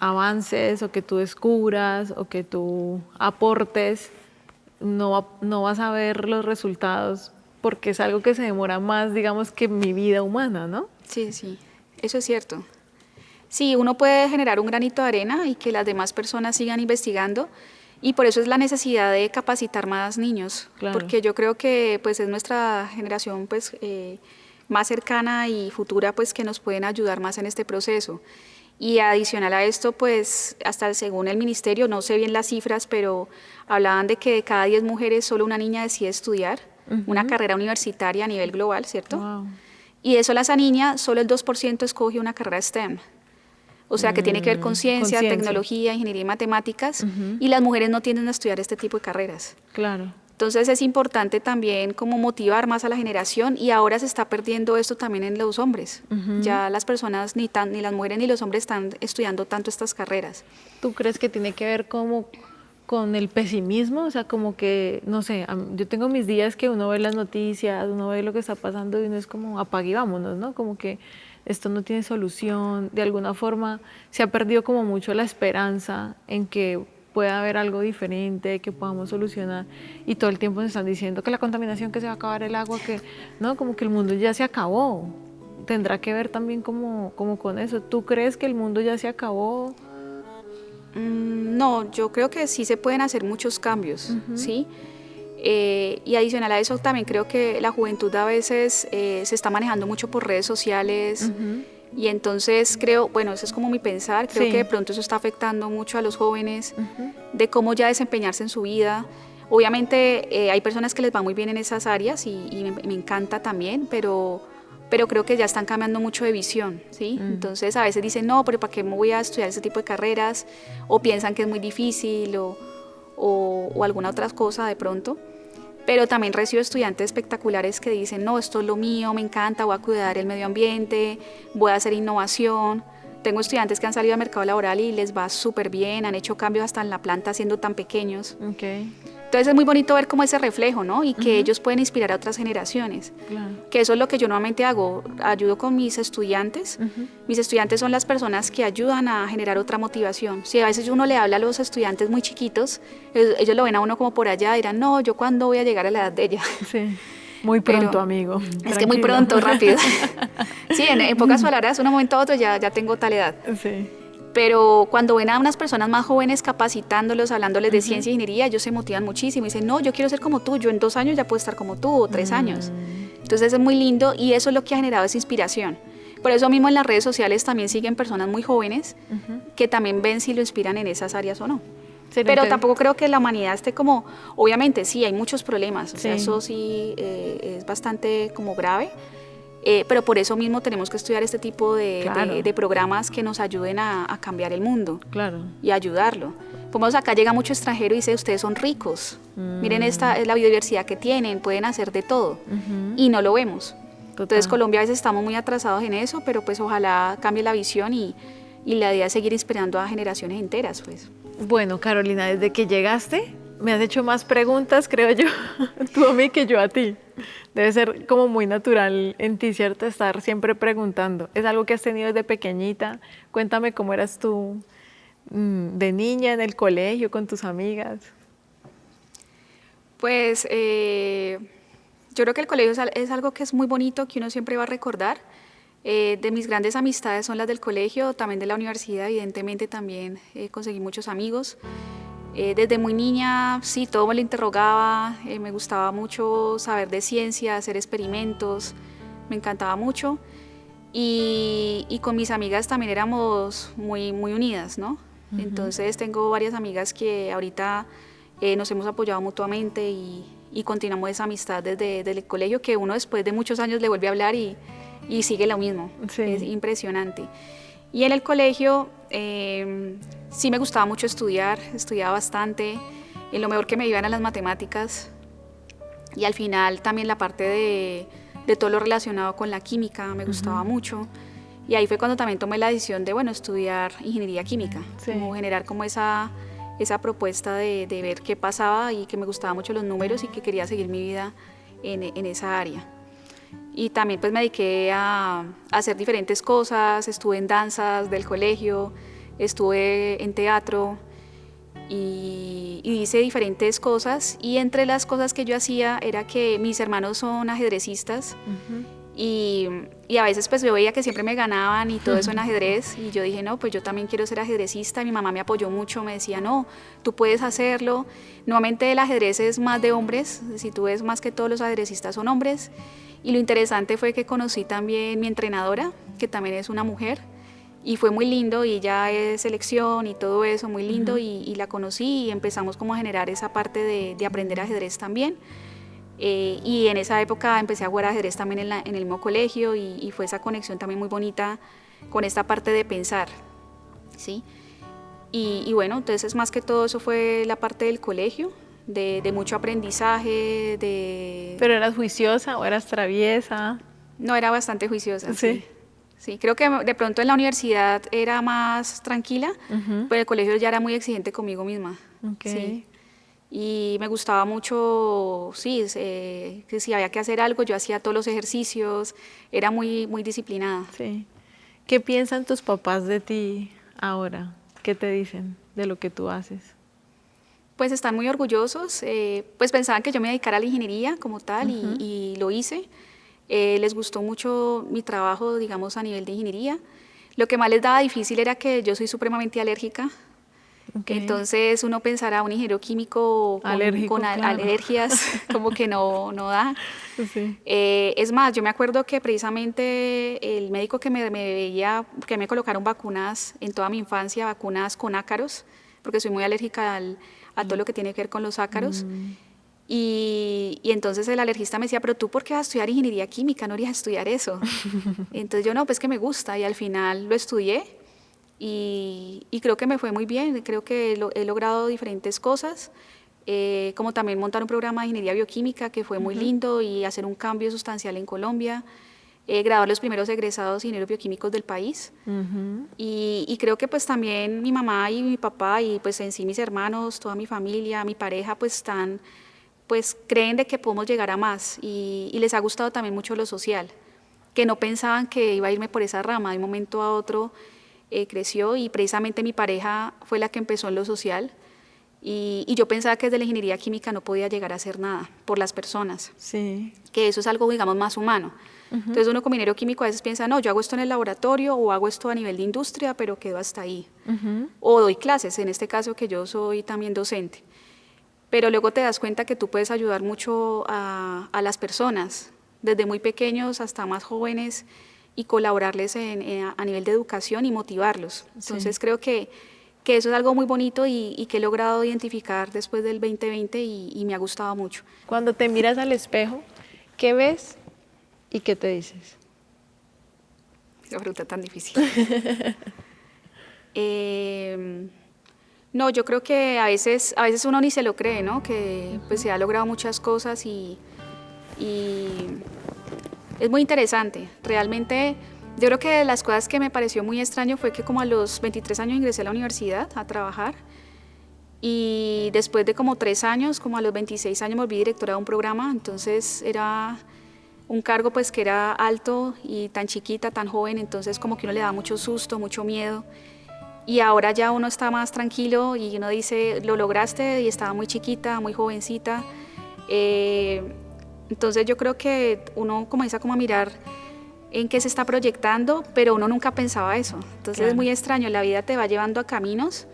avances o que tú descubras o que tú aportes, no vas a ver los resultados porque es algo que se demora más, digamos, que mi vida humana, ¿no? Sí, sí, eso es cierto. Sí, uno puede generar un granito de arena y que las demás personas sigan investigando. Y por eso es la necesidad de capacitar más niños, Claro. porque yo creo que pues, es nuestra generación pues, más cercana y futura pues, que nos pueden ayudar más en este proceso. Y adicional a esto, pues hasta según el ministerio, no sé bien las cifras, pero hablaban de que de cada 10 mujeres solo una niña decide estudiar una carrera universitaria a nivel global, ¿cierto? Wow. Y de esa niña, solo el 2% escoge una carrera STEM. O sea, que tiene que ver con ciencia, tecnología, ingeniería y matemáticas, y las mujeres no tienden a estudiar este tipo de carreras. Claro. Entonces es importante también como motivar más a la generación y ahora se está perdiendo esto también en los hombres. Ya las personas, ni las mujeres ni los hombres están estudiando tanto estas carreras. ¿Tú crees que tiene que ver como con el pesimismo? O sea, como que, no sé, yo tengo mis días que uno ve las noticias, uno ve lo que está pasando y uno es como apague y vámonos, ¿no? Como que esto no tiene solución, de alguna forma se ha perdido como mucho la esperanza en que pueda haber algo diferente, que podamos solucionar, y todo el tiempo nos están diciendo que la contaminación, que se va a acabar el agua, que no, como que el mundo ya se acabó. Tendrá que ver también como con eso. ¿Tú crees que el mundo ya se acabó? No, yo creo que sí se pueden hacer muchos cambios, ¿sí? Y adicional a eso también creo que la juventud a veces se está manejando mucho por redes sociales y entonces creo, bueno, eso es como mi pensar, creo que de pronto eso está afectando mucho a los jóvenes de cómo ya desempeñarse en su vida. Obviamente hay personas que les va muy bien en esas áreas y me encanta también, pero creo que ya están cambiando mucho de visión, ¿sí? Entonces a veces dicen, no, pero ¿para qué me voy a estudiar ese tipo de carreras? O piensan que es muy difícil o alguna otra cosa de pronto. Pero también recibo estudiantes espectaculares que dicen, no, esto es lo mío, me encanta, voy a cuidar el medio ambiente, voy a hacer innovación. Tengo estudiantes que han salido al mercado laboral y les va súper bien, han hecho cambios hasta en la planta siendo tan pequeños. Okay. Entonces es muy bonito ver como ese reflejo, ¿no? Y que ellos pueden inspirar a otras generaciones. Claro. Que eso es lo que yo normalmente hago, ayudo con mis estudiantes. Mis estudiantes son las personas que ayudan a generar otra motivación. Si a veces uno le habla a los estudiantes muy chiquitos, ellos lo ven a uno como por allá y dirán, no, ¿yo cuándo voy a llegar a la edad de ella? Sí, muy pronto, pero, amigo. Es tranquilo. Que muy pronto, rápido. Sí, en pocas palabras, de un momento a otro ya tengo tal edad. Sí. Pero cuando ven a unas personas más jóvenes capacitándolos, hablándoles de ciencia e ingeniería, ellos se motivan muchísimo y dicen, no, yo quiero ser como tú, yo en 2 años ya puedo estar como tú, o 3 años. Entonces es muy lindo y eso es lo que ha generado esa inspiración. Por eso mismo en las redes sociales también siguen personas muy jóvenes que también ven si lo inspiran en esas áreas o no. Pero tampoco creo que la humanidad esté como, obviamente sí, hay muchos problemas, o sea, eso sí es bastante como grave. Pero por eso mismo tenemos que estudiar este tipo de programas que nos ayuden a cambiar el mundo y ayudarlo. Como acá llega mucho extranjero y dice, ustedes son ricos, miren la biodiversidad que tienen, pueden hacer de todo, y no lo vemos. Total. Entonces Colombia a veces estamos muy atrasados en eso, pero pues ojalá cambie la visión y y la idea es seguir inspirando a generaciones enteras, pues. Bueno, Carolina, desde que llegaste me has hecho más preguntas, creo yo, tú a mí que yo a ti. Debe ser como muy natural en ti, ¿cierto? Estar siempre preguntando. Es algo que has tenido desde pequeñita. Cuéntame cómo eras tú de niña en el colegio con tus amigas. Pues yo creo que el colegio es algo que es muy bonito, que uno siempre va a recordar. De mis grandes amistades son las del colegio, también de la universidad, evidentemente también conseguí muchos amigos. Desde muy niña, sí, todo me lo interrogaba, me gustaba mucho saber de ciencia, hacer experimentos, me encantaba mucho. Y con mis amigas también éramos muy, muy unidas, ¿no? Entonces tengo varias amigas que ahorita nos hemos apoyado mutuamente y continuamos esa amistad desde el colegio, que uno después de muchos años le vuelve a hablar y sigue lo mismo. Sí. Es impresionante. Y en el colegio sí me gustaba mucho estudiar, estudiaba bastante, en lo mejor que me iban a las matemáticas y al final también la parte de todo lo relacionado con la química me gustaba mucho. Y ahí fue cuando también tomé la decisión de, bueno, estudiar ingeniería química, Sí. como generar como esa propuesta de ver qué pasaba y que me gustaban mucho los números y que quería seguir mi vida en esa área. Y también pues me dediqué a hacer diferentes cosas, estuve en danzas del colegio, estuve en teatro y hice diferentes cosas, y entre las cosas que yo hacía era que mis hermanos son ajedrecistas. Y a veces pues yo veía que siempre me ganaban y todo eso en ajedrez, y yo dije, no, pues yo también quiero ser ajedrecista. Mi mamá me apoyó mucho, me decía, no, tú puedes hacerlo. Normalmente el ajedrez es más de hombres, si tú ves, más que todos los ajedrecistas son hombres. Y lo interesante fue que conocí también mi entrenadora, que también es una mujer, y fue muy lindo, y ella es selección y todo eso, muy lindo, y la conocí y empezamos como a generar esa parte de aprender ajedrez también. Y en esa época empecé a jugar ajedrez también en el mismo colegio, y fue esa conexión también muy bonita con esta parte de pensar, ¿sí? Y bueno, entonces más que todo eso fue la parte del colegio, de mucho aprendizaje, ¿Pero eras juiciosa o eras traviesa? No, era bastante juiciosa, Sí. sí. Sí, creo que de pronto en la universidad era más tranquila, pero el colegio ya era muy exigente conmigo misma. Ok. Sí. Y me gustaba mucho, sí, que si había que hacer algo, yo hacía todos los ejercicios, era muy, muy disciplinada. Sí. ¿Qué piensan tus papás de ti ahora? ¿Qué te dicen de lo que tú haces? Pues están muy orgullosos, pues pensaban que yo me dedicara a la ingeniería como tal, y lo hice. Les gustó mucho mi trabajo, digamos, a nivel de ingeniería. Lo que más les daba difícil era que yo soy supremamente alérgica. Okay. Entonces uno pensará, un ingeniero químico con claro. alergias, como que no da. Sí. Es más, yo me acuerdo que precisamente el médico que me veía, que me colocaron vacunas en toda mi infancia, vacunas con ácaros, porque soy muy alérgica a todo lo que tiene que ver con los ácaros. Y entonces el alergista me decía, pero tú, ¿por qué vas a estudiar ingeniería química? No irías a estudiar eso. Entonces yo, no, pues que me gusta, y al final lo estudié. Y creo que me fue muy bien, creo que he logrado diferentes cosas, como también montar un programa de ingeniería bioquímica que fue muy lindo, y hacer un cambio sustancial en Colombia, graduar los primeros egresados ingenieros bioquímicos del país. Y creo que pues también mi mamá y mi papá, y pues en sí mis hermanos, toda mi familia, mi pareja, pues creen de que podemos llegar a más, y les ha gustado también mucho lo social, que no pensaban que iba a irme por esa rama. De un momento a otro creció, y precisamente mi pareja fue la que empezó en lo social, y yo pensaba que desde la ingeniería química no podía llegar a hacer nada por las personas, Sí. que eso es algo, digamos, más humano. Entonces uno como ingeniero químico a veces piensa, no, yo hago esto en el laboratorio o hago esto a nivel de industria, pero quedo hasta ahí. O doy clases, en este caso que yo soy también docente. Pero luego te das cuenta que tú puedes ayudar mucho a las personas, desde muy pequeños hasta más jóvenes, y colaborarles a nivel de educación y motivarlos. Entonces creo que eso es algo muy bonito, y que he logrado identificar después del 2020, y me ha gustado mucho. Cuando te miras al espejo, ¿qué ves y qué te dices? Esa pregunta tan difícil. No, yo creo que a veces uno ni se lo cree, ¿no? Que pues se ha logrado muchas cosas, y es muy interesante. Realmente Yo creo que de las cosas que me pareció muy extraño fue que como a los 23 años ingresé a la universidad a trabajar y después de como 3 años, como a los 26 años me volví directora de un programa, entonces era un cargo pues que era alto y tan chiquita, tan joven, entonces como que uno le da mucho susto, mucho miedo. Y ahora ya uno está más tranquilo y uno dice, lo lograste y estaba muy chiquita, muy jovencita. Entonces yo creo que uno comienza como a mirar en qué se está proyectando, pero uno nunca pensaba eso. Entonces Claro. es muy extraño, la vida te va llevando a caminos,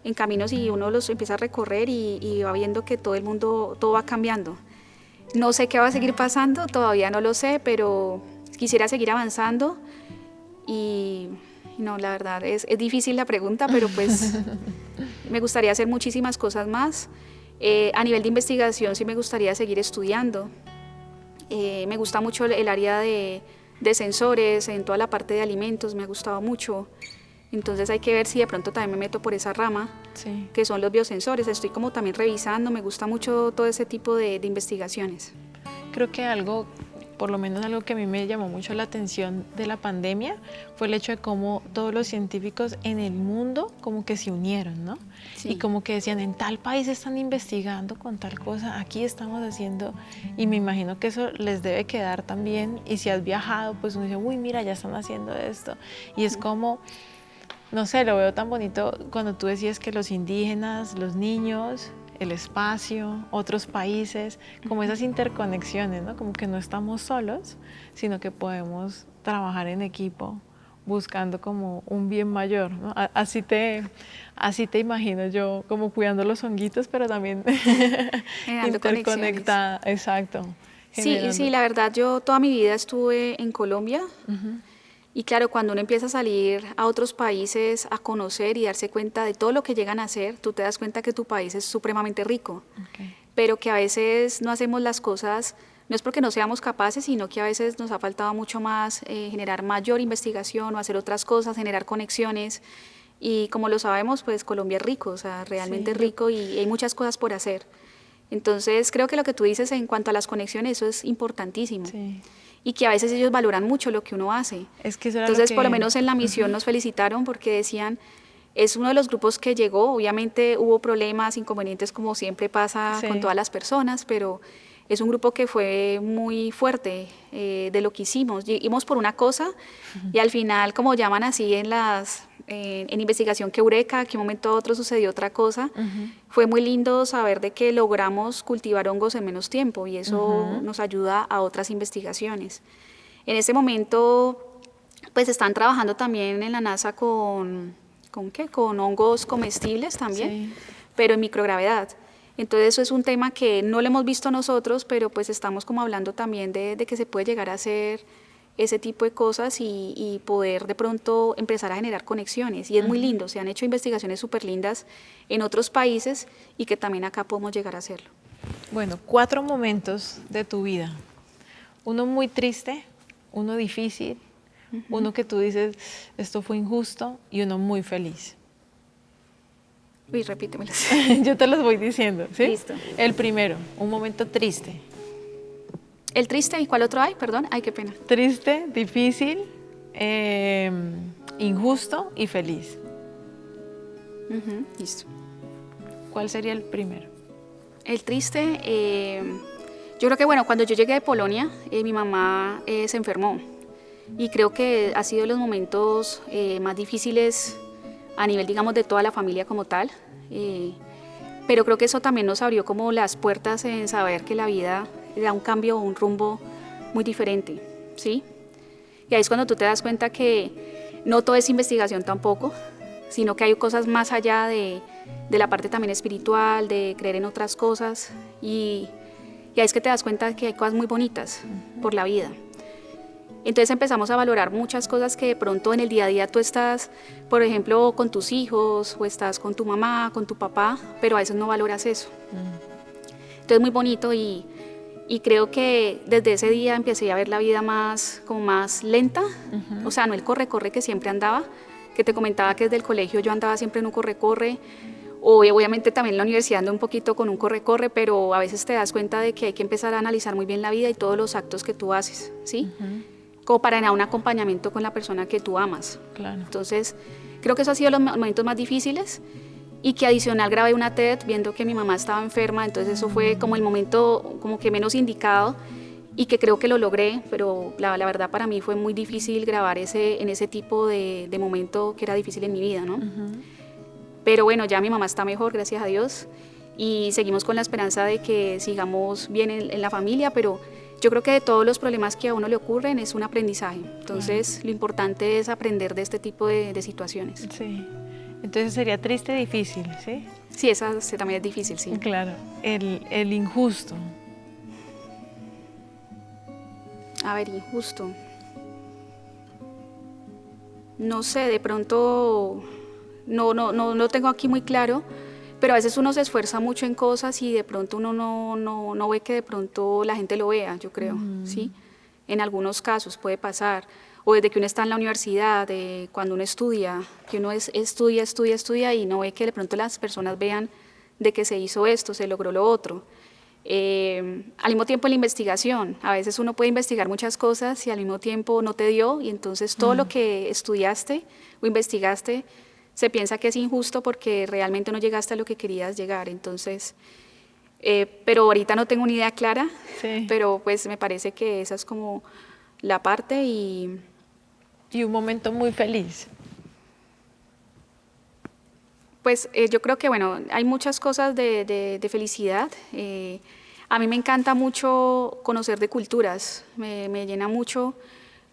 en caminos y uno los empieza a recorrer y va viendo que todo el mundo, todo va cambiando. No sé qué va a seguir pasando, todavía no lo sé, pero quisiera seguir avanzando y no, la verdad es difícil la pregunta, pero pues me gustaría hacer muchísimas cosas más. A nivel de investigación sí me gustaría seguir estudiando. Me gusta mucho el área de sensores, en toda la parte de alimentos, me ha gustado mucho. Entonces hay que ver si de pronto también me meto por esa rama, Sí. que son los biosensores. Estoy como también revisando, me gusta mucho todo ese tipo de investigaciones. Creo que algo, por lo menos algo que a mí me llamó mucho la atención de la pandemia, fue el hecho de cómo todos los científicos en el mundo como que se unieron, ¿no? Sí. Y como que decían, en tal país están investigando con tal cosa, aquí estamos haciendo, y me imagino que eso les debe quedar también, y si has viajado, pues uno dice, uy, mira, ya están haciendo esto, y es como, no sé, lo veo tan bonito cuando tú decías que los indígenas, los niños, el espacio, otros países, como esas interconexiones, ¿no? Como que no estamos solos, sino que podemos trabajar en equipo buscando como un bien mayor, ¿no? Así te imagino yo, como cuidando los honguitos, pero también Generando interconectada, exacto. Sí, y sí, la verdad yo toda mi vida estuve en Colombia. Y claro, cuando uno empieza a salir a otros países a conocer y darse cuenta de todo lo que llegan a hacer, tú te das cuenta que tu país es supremamente rico, Okay. pero que a veces no hacemos las cosas, no es porque no seamos capaces, sino que a veces nos ha faltado mucho más generar mayor investigación o hacer otras cosas, generar conexiones. Y como lo sabemos, pues Colombia es rico, o sea, realmente Sí, es rico y hay muchas cosas por hacer. Entonces creo que lo que tú dices en cuanto a las conexiones, eso es importantísimo. sí. Y que a veces ellos valoran mucho lo que uno hace. Es que eso era lo Entonces, que... por lo menos en la misión nos felicitaron porque decían, es uno de los grupos que llegó, obviamente hubo problemas, inconvenientes como siempre pasa Sí. con todas las personas, pero es un grupo que fue muy fuerte de lo que hicimos. Íbamos por una cosa y al final, como llaman así en investigación que eureka, que un momento a otro sucedió otra cosa, fue muy lindo saber de que logramos cultivar hongos en menos tiempo y eso nos ayuda a otras investigaciones. En ese momento, pues están trabajando también en la NASA ¿con qué? Con hongos comestibles también, Sí. pero en microgravedad. Entonces eso es un tema que no lo hemos visto nosotros, pero pues estamos como hablando también de que se puede llegar a hacer ese tipo de cosas y poder de pronto empezar a generar conexiones. Y es muy lindo, se han hecho investigaciones súper lindas en otros países y que también acá podemos llegar a hacerlo. Bueno, 4 momentos de tu vida. Uno muy triste, uno difícil, uno que tú dices, esto fue injusto, y uno muy feliz. Uy, repítemelos. Yo te los voy diciendo, ¿sí? Listo. El primero, un momento triste. ¿El triste y cuál otro hay? Perdón, ay, qué pena. Triste, difícil, injusto y feliz. Listo. ¿Cuál sería el primero? El triste, yo creo que bueno, cuando yo llegué de Polonia, mi mamá se enfermó y creo que ha sido de los momentos más difíciles a nivel, digamos, de toda la familia como tal, pero creo que eso también nos abrió como las puertas en saber que la vida da un cambio, un rumbo muy diferente, ¿sí? Y ahí es cuando tú te das cuenta que no todo es investigación tampoco, sino que hay cosas más allá de la parte también espiritual, de creer en otras cosas, y ahí es que te das cuenta que hay cosas muy bonitas por la vida. Entonces empezamos a valorar muchas cosas que de pronto en el día a día tú estás, por ejemplo, con tus hijos, o estás con tu mamá, con tu papá, pero a veces no valoras eso. Entonces muy bonito y creo que desde ese día empecé a ver la vida más, como más lenta, o sea, no el corre-corre que siempre andaba, que te comentaba que desde el colegio yo andaba siempre en un corre-corre, o obviamente también en la universidad ando un poquito con un corre-corre, pero a veces te das cuenta de que hay que empezar a analizar muy bien la vida y todos los actos que tú haces, ¿sí? como para nada un acompañamiento con la persona que tú amas. Claro. Entonces, creo que eso ha sido los momentos más difíciles y que adicional grabé una TED viendo que mi mamá estaba enferma, entonces eso fue como el momento como que menos indicado y que creo que lo logré, pero la verdad para mí fue muy difícil grabar en ese tipo de momento que era difícil en mi vida, ¿no? Pero bueno, ya mi mamá está mejor, gracias a Dios, y seguimos con la esperanza de que sigamos bien en la familia, pero yo creo que de todos los problemas que a uno le ocurren es un aprendizaje. Entonces, lo importante es aprender de este tipo de situaciones. Sí. Entonces sería triste y difícil, ¿sí? Sí, esa también es difícil, sí. Claro. El injusto. A ver, injusto. No sé, de pronto no tengo aquí muy claro, pero a veces uno se esfuerza mucho en cosas y de pronto uno no ve que de pronto la gente lo vea, yo creo, ¿sí? En algunos casos puede pasar. O desde que uno está en la universidad, cuando uno estudia, que uno estudia y no ve que de pronto las personas vean de que se hizo esto, se logró lo otro. Al mismo tiempo en la investigación, a veces uno puede investigar muchas cosas y al mismo tiempo no te dio y entonces todo lo que estudiaste o investigaste se piensa que es injusto porque realmente no llegaste a lo que querías llegar. Entonces, pero ahorita no tengo una idea clara, Sí. pero pues me parece que esa es como la parte y un momento muy feliz. pues yo creo que bueno, hay muchas cosas de felicidad. A mí me encanta mucho conocer de culturas, me llena mucho.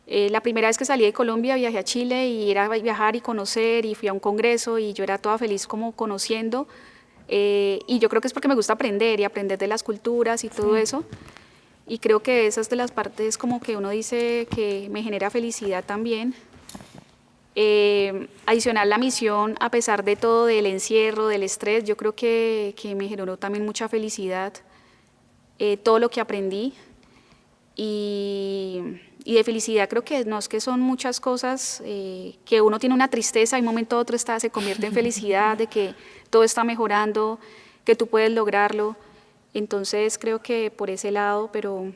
La primera vez que salí de Colombia viajé a Chile y era viajar y conocer y fui a un congreso y yo era toda feliz como conociendo y yo creo que es porque me gusta aprender y aprender de las culturas y todo eso y creo que esas de las partes como que uno dice que me genera felicidad también. Adicional la misión, a pesar de todo, del encierro, del estrés, yo creo que me generó también mucha felicidad, todo lo que aprendí y de felicidad creo que no es que son muchas cosas, que uno tiene una tristeza y un momento a otro se convierte en felicidad, de que todo está mejorando, que tú puedes lograrlo, entonces creo que por ese lado, pero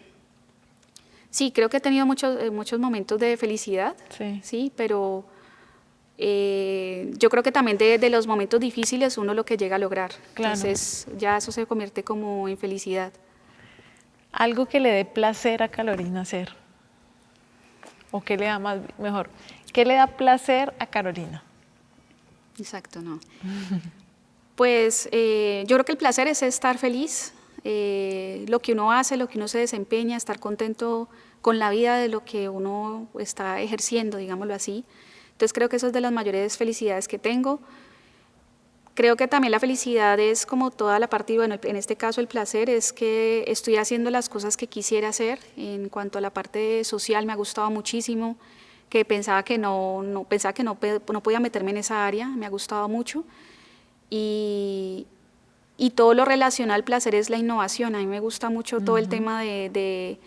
sí, creo que he tenido muchos momentos de felicidad, sí, pero yo creo que también de los momentos difíciles uno lo que llega a lograr, Claro. Entonces ya eso se convierte como en felicidad. Algo que le dé placer a Carolina hacer. ¿O qué le da mejor? ¿Qué le da placer a Carolina? Exacto, no. Pues yo creo que el placer es estar feliz, lo que uno hace, lo que uno se desempeña, estar contento con la vida de lo que uno está ejerciendo, digámoslo así. Entonces creo que eso es de las mayores felicidades que tengo. Creo que también la felicidad es como toda la parte, y bueno, en este caso el placer es que estoy haciendo las cosas que quisiera hacer. En cuanto a la parte social me ha gustado muchísimo, que pensaba que no podía meterme en esa área, me ha gustado mucho. Y todo lo relacionado al placer es la innovación. A mí me gusta mucho todo el tema de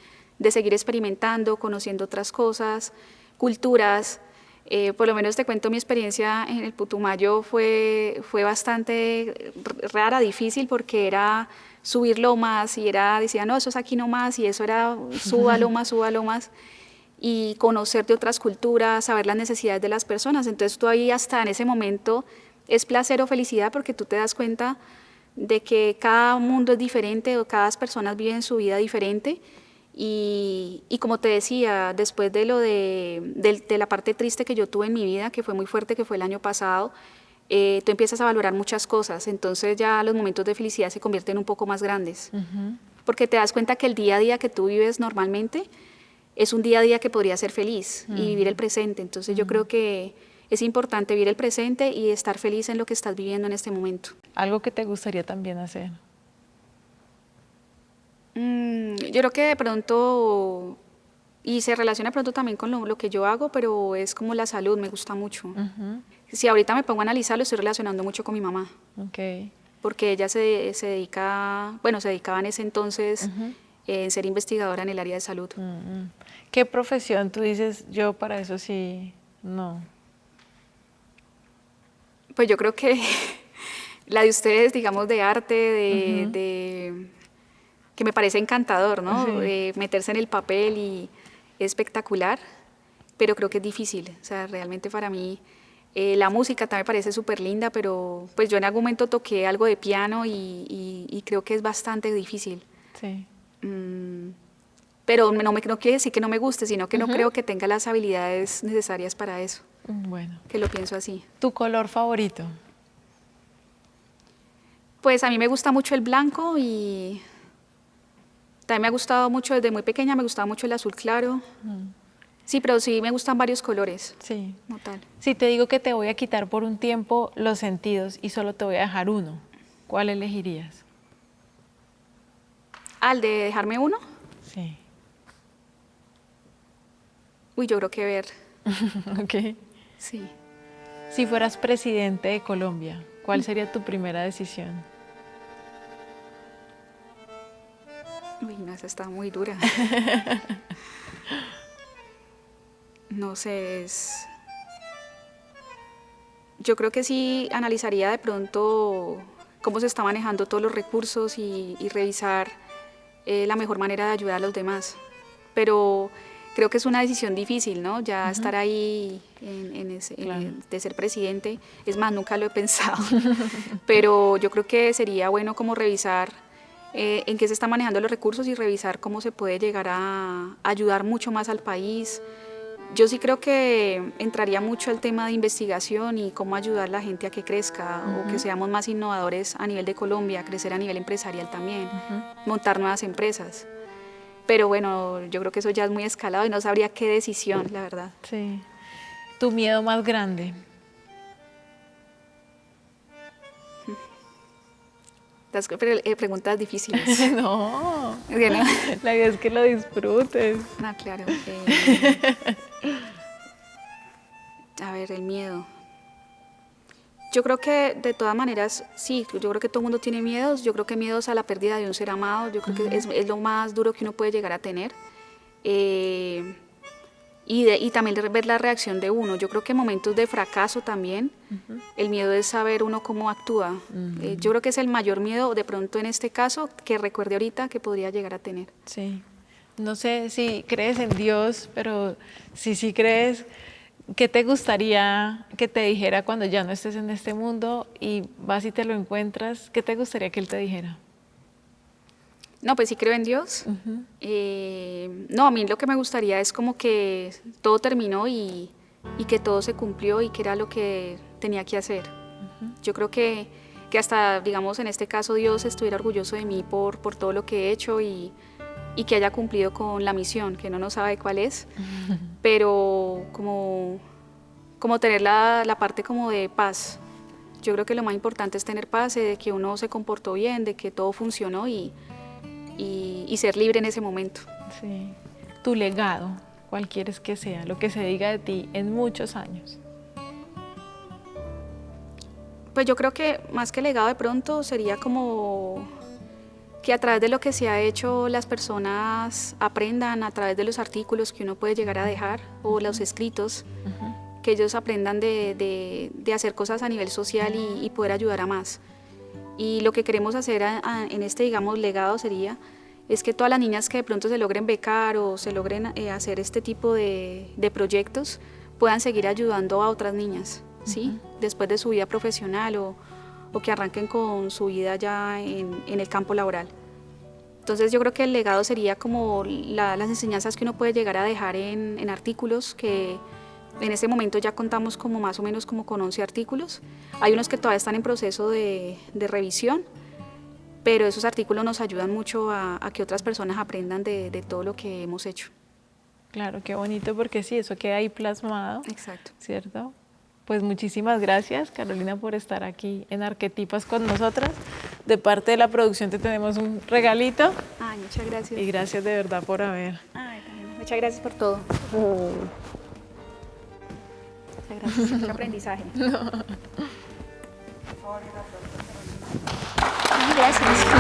seguir experimentando, conociendo otras cosas, culturas. Por lo menos te cuento mi experiencia en el Putumayo fue bastante rara, difícil, porque era subir lomas y decía, no, eso es aquí nomás, y eso era suba lomas, y conocer de otras culturas, saber las necesidades de las personas. Entonces tú ahí hasta en ese momento es placer o felicidad porque tú te das cuenta de que cada mundo es diferente o cada persona vive su vida diferente. Y como te decía, después de la parte triste que yo tuve en mi vida, que fue muy fuerte, que fue el año pasado, tú empiezas a valorar muchas cosas, entonces ya los momentos de felicidad se convierten un poco más grandes, porque te das cuenta que el día a día que tú vives normalmente es un día a día que podría ser feliz y vivir el presente, entonces yo creo que es importante vivir el presente y estar feliz en lo que estás viviendo en este momento. ¿Algo que te gustaría también hacer? Yo creo que de pronto, y se relaciona pronto también con lo que yo hago, pero es como la salud, me gusta mucho. Si ahorita me pongo a analizarlo, estoy relacionando mucho con mi mamá. Okay. Porque ella se dedicaba en ese entonces en ser investigadora en el área de salud. ¿Qué profesión tú dices, yo para eso sí, no? Pues yo creo que la de ustedes, digamos, de arte, que me parece encantador, ¿no? Sí. Meterse en el papel y es espectacular. pero creo que es difícil. O sea, realmente para mí la música también me parece súper linda, pero pues yo en algún momento toqué algo de piano y creo que es bastante difícil. Sí. Pero no quiere decir que no me guste, sino que no creo que tenga las habilidades necesarias para eso. Bueno. Que lo pienso así. ¿Tu color favorito? Pues a mí me gusta mucho el blanco y también me ha gustado mucho, desde muy pequeña me gustaba mucho el azul claro. Sí, pero sí me gustan varios colores. Sí. Como tal. Si te digo que te voy a quitar por un tiempo los sentidos y solo te voy a dejar uno, ¿cuál elegirías? ¿Al de dejarme uno? Sí. Uy, yo creo que ver. Ok. Sí. Si fueras presidente de Colombia, ¿cuál sería tu primera decisión? Uy, no, esa está muy dura. No sé, yo creo que sí analizaría de pronto cómo se está manejando todos los recursos y revisar la mejor manera de ayudar a los demás. Pero creo que es una decisión difícil, ¿no? Ya estar ahí Claro. de ser presidente. Es más, nunca lo he pensado. Pero yo creo que sería bueno como revisar en qué se están manejando los recursos y revisar cómo se puede llegar a ayudar mucho más al país. Yo sí creo que entraría mucho el tema de investigación y cómo ayudar a la gente a que crezca o que seamos más innovadores a nivel de Colombia, crecer a nivel empresarial también, montar nuevas empresas. Pero bueno, yo creo que eso ya es muy escalado y no sabría qué decisión, la verdad. Sí. ¿Tu miedo más grande? Las preguntas difíciles. No, Bueno, la idea es que lo disfrutes. no, claro. A ver, el miedo. Yo creo que de todas maneras, sí, yo creo que todo el mundo tiene miedos. Yo creo que miedos a la pérdida de un ser amado, yo creo que es lo más duro que uno puede llegar a tener. Y también ver la reacción de uno. Yo creo que en momentos de fracaso también, el miedo es saber uno cómo actúa. Yo creo que es el mayor miedo, de pronto en este caso, que recuerde ahorita que podría llegar a tener. Sí. No sé si crees en Dios, pero si sí crees, ¿qué te gustaría que te dijera cuando ya no estés en este mundo y vas y te lo encuentras? ¿Qué te gustaría que Él te dijera? No, pues sí creo en Dios. No, a mí lo que me gustaría es como que todo terminó y que todo se cumplió y que era lo que tenía que hacer. Yo creo que hasta, digamos, en este caso Dios estuviera orgulloso de mí por todo lo que he hecho y que haya cumplido con la misión, que no sabe cuál es, pero como tener la parte como de paz. Yo creo que lo más importante es tener paz, de que uno se comportó bien, de que todo funcionó y ser libre en ese momento. Sí. Tu legado, cuál quieres que sea, lo que se diga de ti en muchos años. Pues yo creo que más que legado de pronto sería como que a través de lo que se ha hecho las personas aprendan, a través de los artículos que uno puede llegar a dejar o los escritos, que ellos aprendan de hacer cosas a nivel social y poder ayudar a más. Y lo que queremos hacer en este, digamos, legado sería es que todas las niñas que de pronto se logren becar o se logren hacer este tipo de proyectos puedan seguir ayudando a otras niñas, ¿sí? Después de su vida profesional o que arranquen con su vida ya en el campo laboral. Entonces yo creo que el legado sería como las enseñanzas que uno puede llegar a dejar en artículos que en este momento ya contamos como más o menos como con 11 artículos. Hay unos que todavía están en proceso de revisión, pero esos artículos nos ayudan mucho a que otras personas aprendan de todo lo que hemos hecho. Claro, qué bonito porque sí, eso queda ahí plasmado. Exacto. ¿Cierto? Pues muchísimas gracias, Carolina, por estar aquí en Arquetipas con nosotras. De parte de la producción te tenemos un regalito. Ay, muchas gracias. Y gracias de verdad por haber. Ay, también. Muchas gracias por todo. Muchas gracias. Mucho aprendizaje. Ay, gracias.